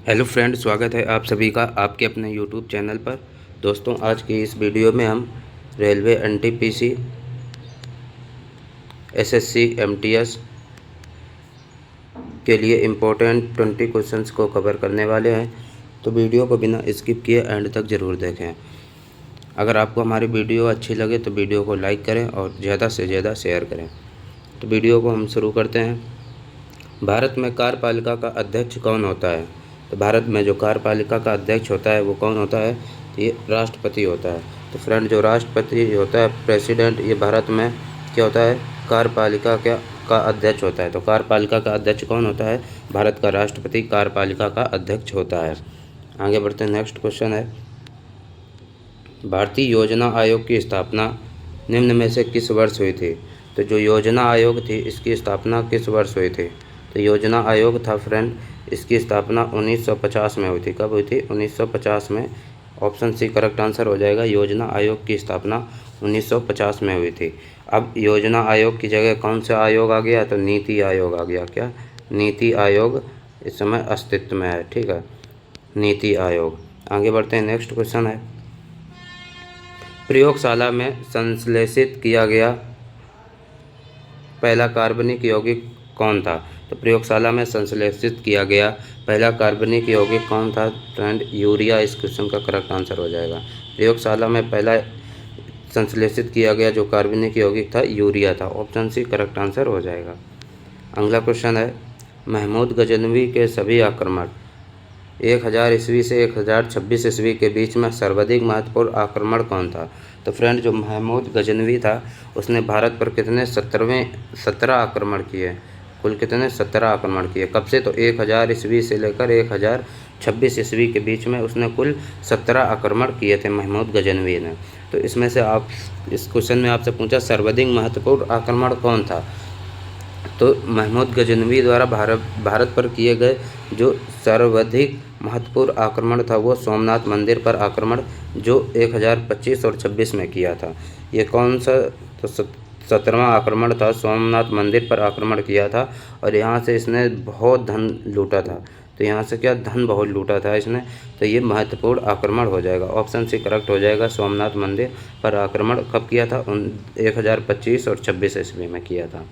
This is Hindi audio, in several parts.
हेलो फ्रेंड, स्वागत है आप सभी का आपके अपने यूट्यूब चैनल पर। दोस्तों, आज की इस वीडियो में हम रेलवे एनटीपीसी एसएससी एमटीएस के लिए इम्पोर्टेंट 20 क्वेश्चंस को कवर करने वाले हैं। तो वीडियो को बिना स्किप किए एंड तक ज़रूर देखें। अगर आपको हमारी वीडियो अच्छी लगे तो वीडियो को लाइक करें और ज़्यादा से ज़्यादा शेयर करें। तो वीडियो को हम शुरू करते हैं। भारत में कार्यपालिका का अध्यक्ष कौन होता है? तो भारत में जो कार्यपालिका का अध्यक्ष होता है वो कौन होता है? तो ये राष्ट्रपति होता है। तो फ्रेंड, जो राष्ट्रपति होता है, प्रेसिडेंट, ये भारत में क्या होता है? कार्यपालिका का अध्यक्ष होता है। तो कार्यपालिका का अध्यक्ष कौन होता है? भारत का राष्ट्रपति कार्यपालिका का अध्यक्ष होता है। आगे बढ़ते हैं। नेक्स्ट क्वेश्चन है, भारतीय योजना आयोग की स्थापना निम्न में से किस वर्ष हुई थी? तो जो योजना आयोग थी इसकी स्थापना किस वर्ष हुई थी? तो योजना आयोग था फ्रेंड, इसकी स्थापना 1950 में हुई थी। कब हुई थी? 1950 में। ऑप्शन सी करेक्ट आंसर हो जाएगा। योजना आयोग की स्थापना 1950 में हुई थी। अब योजना आयोग की जगह कौन सा आयोग आ गया? तो नीति आयोग आ गया। क्या? नीति आयोग इस समय अस्तित्व में है। ठीक है, नीति आयोग। आगे बढ़ते हैं। नेक्स्ट क्वेश्चन है, प्रयोगशाला में संश्लेषित किया गया पहला कार्बनिक यौगिक कौन था? तो प्रयोगशाला में संश्लेषित किया गया पहला कार्बनिक यौगिक कौन था? फ्रेंड, यूरिया इस क्वेश्चन का करेक्ट आंसर हो जाएगा। प्रयोगशाला में पहला संश्लेषित किया गया जो कार्बनिक यौगिक था, यूरिया था। ऑप्शन सी करेक्ट आंसर हो जाएगा। अगला क्वेश्चन है, महमूद गजनवी के सभी आक्रमण 1000 ईस्वी से 1026 ईस्वी के बीच में सर्वाधिक महत्वपूर्ण आक्रमण कौन था? तो फ्रेंड, जो महमूद गजनवी था उसने भारत पर कितने 17 आक्रमण किए? कुल कितने? 17 आक्रमण किए। कब से? तो 1000 ईस्वी से लेकर 1026 ईस्वी के बीच में उसने कुल 17 आक्रमण किए थे महमूद गजनवी ने। तो इसमें से आप इस क्वेश्चन में आपसे पूछा सर्वाधिक महत्वपूर्ण आक्रमण कौन था? तो महमूद गजनवी द्वारा भारत पर किए गए जो सर्वाधिक महत्वपूर्ण आक्रमण था वो सोमनाथ मंदिर पर आक्रमण, जो 1025 और 26 में किया था। ये कौन सा? तो 17वां आक्रमण था। सोमनाथ मंदिर पर आक्रमण किया था और यहाँ से इसने बहुत धन लूटा था। तो यहाँ से क्या? धन बहुत लूटा था इसने। तो ये महत्वपूर्ण आक्रमण हो जाएगा। ऑप्शन सी करेक्ट हो जाएगा। सोमनाथ मंदिर पर आक्रमण कब किया था? 1025 और 26 ईस्वी में किया था।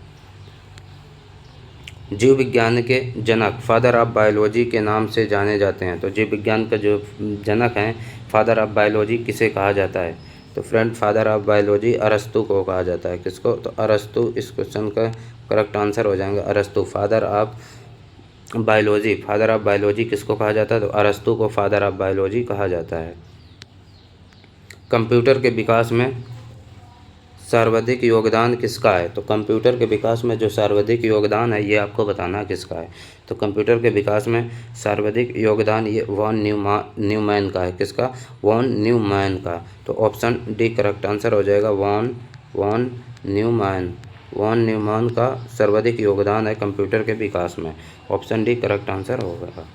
जीव विज्ञान के जनक फादर ऑफ बायोलॉजी के नाम से जाने जाते हैं। तो जीव विज्ञान का जो जनक हैं, फादर ऑफ बायोलॉजी किसे कहा जाता है? तो फ्रेंड, फादर ऑफ बायोलॉजी अरस्तु को कहा जाता है। किसको? तो अरस्तु इस क्वेश्चन का करेक्ट आंसर हो जाएगा। अरस्तु father of biology. Father of biology किसको कहा जाता है? तो अरस्तु को फादर ऑफ बायोलॉजी कहा जाता है। कंप्यूटर के विकास में सर्वाधिक योगदान किसका है? तो कंप्यूटर के विकास में जो सर्वाधिक योगदान है ये आपको बताना किसका है। तो कंप्यूटर के विकास में सर्वाधिक योगदान ये वॉन न्यूमैन का है। किसका? वॉन न्यूमैन का। तो ऑप्शन डी करेक्ट आंसर हो जाएगा। Von Neumann. वॉन न्यूमैन का सर्वाधिक योगदान है कंप्यूटर के विकास में। ऑप्शन डी करेक्ट आंसर होगा।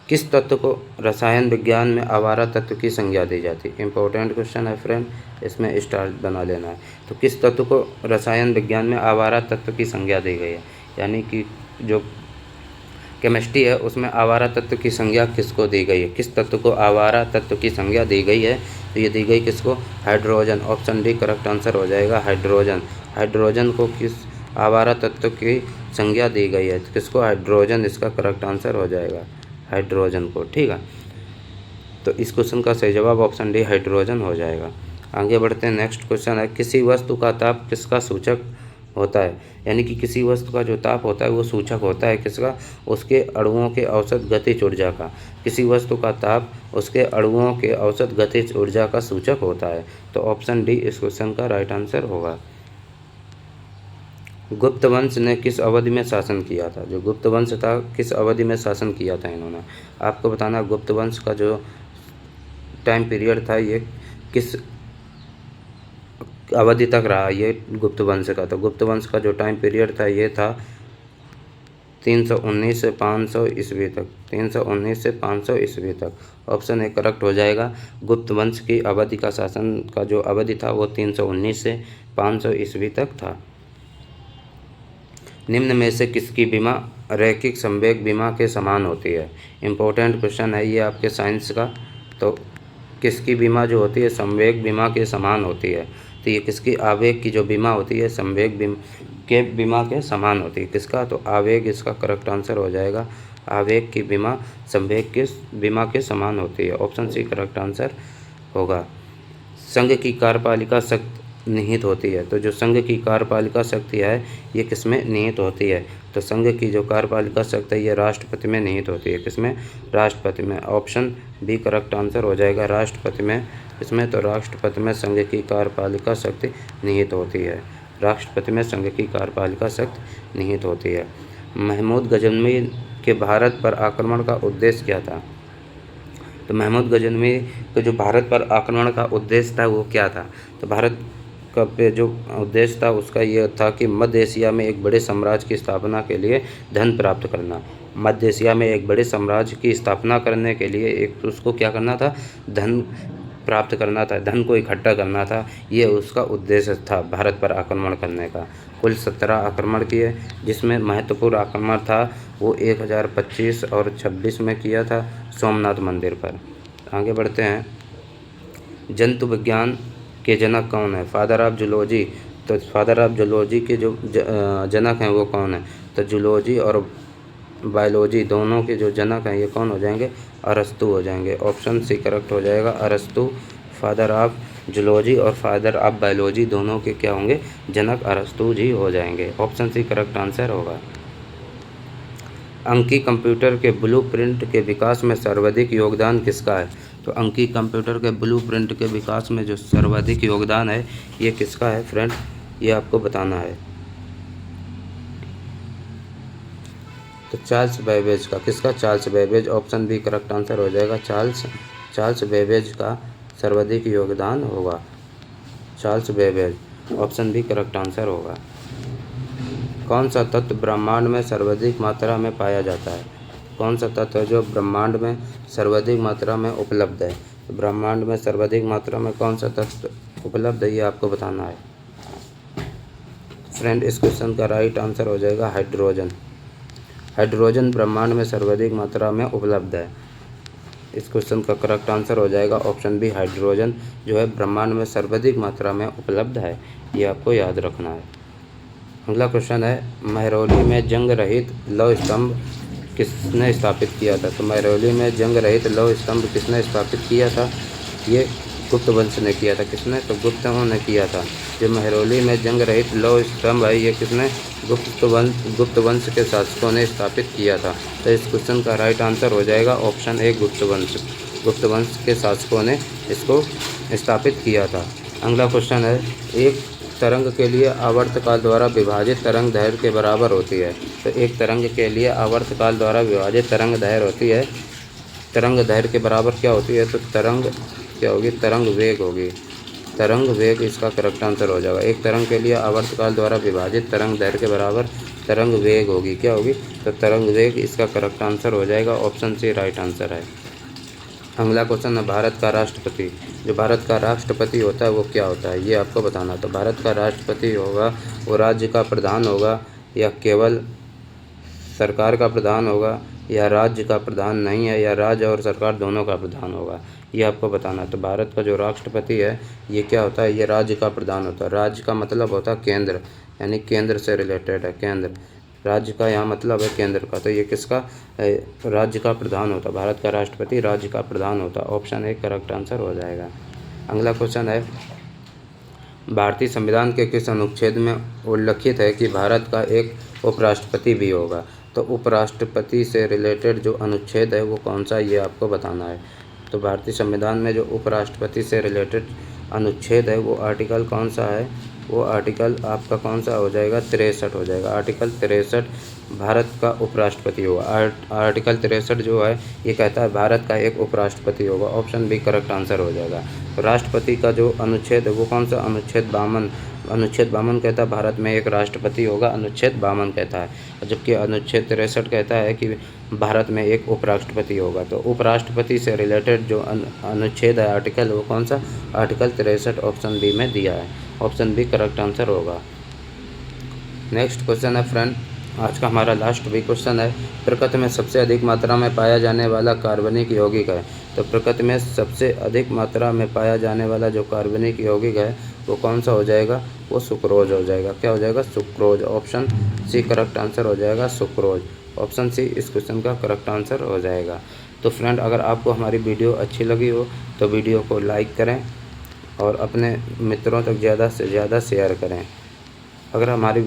किस तत्व को रसायन विज्ञान में आवारा तत्व की संज्ञा दी जाती है? इंपॉर्टेंट क्वेश्चन है फ्रेंड, इसमें स्टार बना लेना है। तो किस तत्व को रसायन विज्ञान में आवारा तत्व की संज्ञा दी गई है? यानी कि जो केमिस्ट्री है उसमें आवारा तत्व की संज्ञा किसको दी गई है? किस तत्व को आवारा तत्व की संज्ञा दी गई है? तो ये दी गई किसको? Hydrogen. Option D correct answer हो जाएगा। हाइड्रोजन। हाइड्रोजन को किस आवारा तत्व की संज्ञा दी गई है? किसको? हाइड्रोजन इसका करेक्ट आंसर हो जाएगा। हाइड्रोजन को। ठीक है, तो इस क्वेश्चन का सही जवाब ऑप्शन डी हाइड्रोजन हो जाएगा। आगे बढ़ते हैं। नेक्स्ट क्वेश्चन है, किसी वस्तु का ताप किसका सूचक होता है? यानी कि किसी वस्तु का जो ताप होता है वो सूचक होता है किसका? उसके अणुओं के औसत गतिज ऊर्जा का। किसी वस्तु का ताप उसके अणुओं के औसत गतिज ऊर्जा का सूचक होता है। तो ऑप्शन डी इस क्वेश्चन का राइट आंसर होगा। गुप्त वंश ने किस अवधि में शासन किया था? जो गुप्त वंश था किस अवधि में शासन किया था इन्होंने? आपको बताना गुप्त वंश का जो टाइम पीरियड था ये किस अवधि तक रहा ये गुप्त वंश का। तो गुप्त वंश का जो टाइम पीरियड था ये था 319 से 500 ईस्वी तक। 319 से 500 ईस्वी तक। ऑप्शन ए करेक्ट हो जाएगा। गुप्त वंश की अवधि का शासन का जो अवधि था वो 319 से 500 ईस्वी तक था। निम्न में से किसकी बीमा रैखिक संवेग बीमा के समान होती है? इम्पोर्टेंट क्वेश्चन है ये आपके साइंस का। तो किसकी बीमा जो होती है संवेग बीमा के समान होती है? तो ये किसकी, आवेग की जो बीमा होती है संवेग बीमा के समान होती है। किसका? तो आवेग इसका करेक्ट आंसर हो जाएगा। आवेग की बीमा संवेग के बीमा के समान होती है। ऑप्शन सी करेक्ट आंसर होगा। संघ की कार्यपालिका शक्ति निहित होती है। तो जो संघ की कार्यपालिका शक्ति है ये किसमें निहित होती है? तो संघ की जो कार्यपालिका शक्ति है ये राष्ट्रपति में निहित होती है। किसमें? राष्ट्रपति में। ऑप्शन बी करेक्ट आंसर हो जाएगा। राष्ट्रपति में। इसमें तो राष्ट्रपति में संघ की कार्यपालिका शक्ति निहित होती है। राष्ट्रपति में संघ की कार्यपालिका शक्ति निहित होती है। महमूद गजनवी के भारत पर आक्रमण का उद्देश्य क्या था? तो महमूद गजनवी का जो भारत पर आक्रमण का उद्देश्य था वो क्या था? तो भारत का पे जो उद्देश्य था उसका ये था कि मध्य एशिया में एक बड़े साम्राज्य की स्थापना के लिए धन प्राप्त करना। मध्य एशिया में एक बड़े साम्राज्य की स्थापना करने के लिए एक उसको क्या करना था? धन प्राप्त करना था, धन को इकट्ठा करना था। ये उसका उद्देश्य था भारत पर आक्रमण करने का। कुल 17 आक्रमण किए, जिसमें महत्वपूर्ण आक्रमण था वो 1025 और 26 में किया था सोमनाथ मंदिर पर। आगे बढ़ते हैं। जंतु विज्ञान के जनक कौन है? Father of zoology. तो फादर ऑफ जूलॉजी के जो जनक हैं वो कौन है? तो जूलॉजी और बायोलॉजी दोनों के जो जनक हैं ये कौन हो जाएंगे? अरस्तु हो जाएंगे। ऑप्शन सी करेक्ट हो जाएगा। अरस्तु फादर ऑफ जूलॉजी और फादर ऑफ बायोलॉजी दोनों के क्या होंगे? जनक अरस्तु जी हो जाएंगे। ऑप्शन सी करेक्ट आंसर होगा। अंकीय कंप्यूटर के ब्लूप्रिंट के विकास में सर्वाधिक योगदान किसका है? तो अंकीय कंप्यूटर के ब्लूप्रिंट के विकास में जो सर्वाधिक योगदान है ये किसका है फ्रेंड? ये आपको बताना है। तो चार्ल्स बेबेज का। किसका? Charles Babbage. Option B correct answer हो जाएगा। चार्ल्स बेबेज का सर्वाधिक योगदान होगा। Charles Babbage. Option B correct answer होगा। कौन सा तत्व ब्रह्मांड में सर्वाधिक मात्रा में पाया जाता है? कौन सा तत्व है जो ब्रह्मांड में सर्वाधिक मात्रा में उपलब्ध है? तो ब्रह्मांड में सर्वाधिक मात्रा में कौन सा तत्व उपलब्ध है ये आपको बताना है फ्रेंड। इस क्वेश्चन का राइट आंसर हो जाएगा हाइड्रोजन। हाइड्रोजन ब्रह्मांड में सर्वाधिक मात्रा में उपलब्ध है। इस क्वेश्चन का करेक्ट आंसर हो जाएगा ऑप्शन बी। हाइड्रोजन जो है ब्रह्मांड में सर्वाधिक मात्रा में उपलब्ध है। ये आपको याद रखना है। अगला क्वेश्चन है, महरौली में जंग रहित लौह स्तंभ किसने स्थापित किया था? तो महरौली में जंग रहित लौह स्तंभ किसने स्थापित किया था? ये गुप्त वंश ने किया था। किसने? तो गुप्तों ने किया था। जो महरौली में जंग रहित लौह स्तंभ है ये किसने? गुप्त वंश के शासकों ने स्थापित किया था। तो इस क्वेश्चन का राइट आंसर हो जाएगा ऑप्शन ए गुप्त वंश। गुप्त वंश के शासकों ने इसको स्थापित किया था। अगला क्वेश्चन है, एक तरंग के लिए आवर्तकाल द्वारा विभाजित तरंग दैर्घ्य के बराबर होती है। तो एक तरंग के लिए आवर्तकाल द्वारा विभाजित तरंग दैर्घ्य होती है, तरंग दैर्घ्य के बराबर क्या होती है? तो तरंग क्या होगी? तरंग वेग होगी। तरंग वेग इसका करेक्ट आंसर हो जाएगा। एक तरंग के लिए आवर्तकाल द्वारा विभाजित तरंग दैर्घ्य के बराबर तरंग वेग होगी। क्या होगी? तो तरंग वेग इसका करेक्ट आंसर हो जाएगा। ऑप्शन सी राइट आंसर है। अगला क्वेश्चन है, भारत का राष्ट्रपति। जो भारत का राष्ट्रपति होता है वो क्या होता है ये आपको बताना। तो भारत का राष्ट्रपति होगा वो राज्य का प्रधान होगा या केवल सरकार का प्रधान होगा या राज्य का प्रधान नहीं है या राज्य और सरकार दोनों का प्रधान होगा, ये आपको बताना। तो भारत का जो राष्ट्रपति है ये क्या होता है? ये राज्य का प्रधान होता है। राज्य का मतलब होता है केंद्र, यानी केंद्र से रिलेटेड है। केंद्र, राज्य का यहाँ मतलब है केंद्र का। तो ये किसका? राज्य का प्रधान होता है। भारत का राष्ट्रपति राज्य का प्रधान होता है। ऑप्शन ए करेक्ट आंसर हो जाएगा। अगला क्वेश्चन है, भारतीय संविधान के किस अनुच्छेद में उल्लिखित है कि भारत का एक उपराष्ट्रपति भी होगा? तो उपराष्ट्रपति से रिलेटेड जो अनुच्छेद है वो कौन सा, ये आपको बताना है। तो भारतीय संविधान में जो उपराष्ट्रपति से रिलेटेड अनुच्छेद है वो आर्टिकल कौन सा है? वो आर्टिकल आपका कौन सा हो जाएगा? 63 हो जाएगा। आर्टिकल 63 भारत का उपराष्ट्रपति होगा। आर्टिकल 63 जो है ये कहता है भारत का एक उपराष्ट्रपति होगा। ऑप्शन बी करेक्ट आंसर हो जाएगा। राष्ट्रपति का जो अनुच्छेद है वो कौन सा? अनुच्छेद 52। अनुच्छेद 52 कहता है भारत में एक राष्ट्रपति होगा। अनुच्छेद 52 कहता है, जबकि अनुच्छेद 63 कहता है कि भारत में एक उपराष्ट्रपति होगा। तो उपराष्ट्रपति से रिलेटेड जो अनुच्छेद है आर्टिकल वो कौन सा? आर्टिकल 63 ऑप्शन बी में दिया है। ऑप्शन बी करेक्ट आंसर होगा। नेक्स्ट क्वेश्चन है फ्रेंड, आज का हमारा लास्ट भी क्वेश्चन है, प्रकृति में सबसे अधिक मात्रा में पाया जाने वाला कार्बनिक यौगिक है। तो प्रकृति में सबसे अधिक मात्रा में पाया जाने वाला जो कार्बनिक यौगिक है वो कौन सा हो जाएगा? वो सुक्रोज हो जाएगा। क्या हो जाएगा? Sucrose. Option C correct answer हो जाएगा, सुक्रोज। ऑप्शन सी इस क्वेश्चन का करेक्ट आंसर हो जाएगा। तो फ्रेंड, अगर आपको हमारी वीडियो अच्छी लगी हो तो वीडियो को लाइक करें और अपने मित्रों तक ज़्यादा से ज़्यादा शेयर करें। अगर हमारे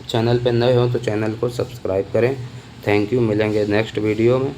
चैनल पर नए हो तो चैनल को सब्सक्राइब करें। Thank you. मिलेंगे नेक्स्ट वीडियो में।